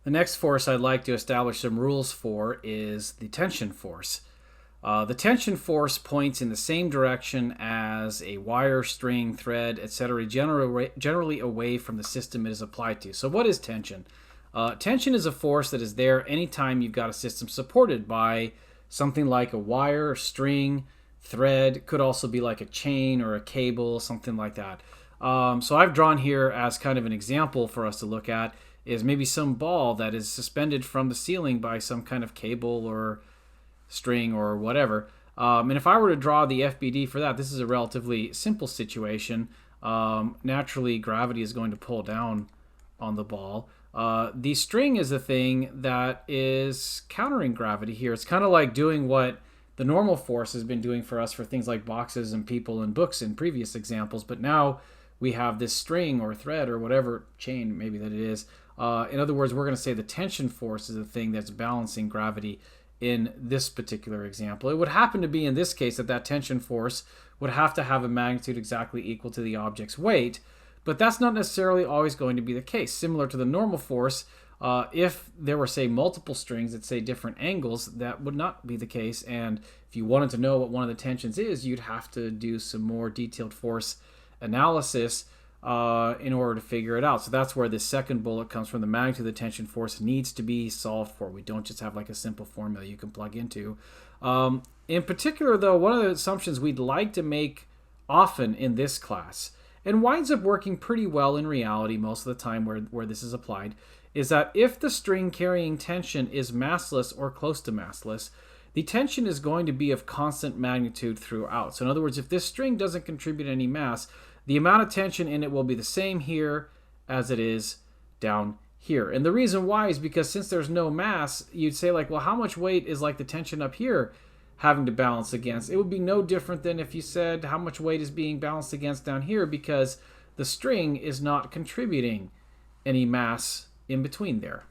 The next force I'd like to establish some rules for is the tension force. The tension force points in the same direction as a wire, string, thread, etc., generally away from the system it is applied to. So what is tension? Tension is a force that is there anytime you've got a system supported by something like a wire, string, thread. Could also be like a chain or a cable, something like that. So I've drawn here as kind of an example for us to look at is maybe some ball that is suspended from the ceiling by some kind of cable or string or whatever. And if I were to draw the FBD for that, this is a relatively simple situation. Naturally, gravity is going to pull down on the ball. The string is the thing that is countering gravity here. It's kind of like doing what the normal force has been doing for us for things like boxes and people and books in previous examples, but now we have this string or thread or whatever chain maybe that it is. In other words, we're going to say the tension force is the thing that's balancing gravity in this particular example. It would happen to be in this case that tension force would have to have a magnitude exactly equal to the object's weight, but that's not necessarily always going to be the case. Similar to the normal force, if there were, say, multiple strings at, say, different angles, that would not be the case. And if you wanted to know what one of the tensions is, you'd have to do some more detailed force analysis in order to figure it out. So that's where this second bullet comes from. The magnitude of the tension force needs to be solved for. We don't just have like a simple formula you can plug into. In particular, though, one of the assumptions we'd like to make often in this class, and winds up working pretty well in reality most of the time where this is applied, is that if the string carrying tension is massless or close to massless, the tension is going to be of constant magnitude throughout. So in other words, if this string doesn't contribute any mass, the amount of tension in it will be the same here as it is down here. And the reason why is because since there's no mass, you'd say like, well, how much weight is like the tension up here having to balance against? It would be no different than if you said how much weight is being balanced against down here, because the string is not contributing any mass in between there.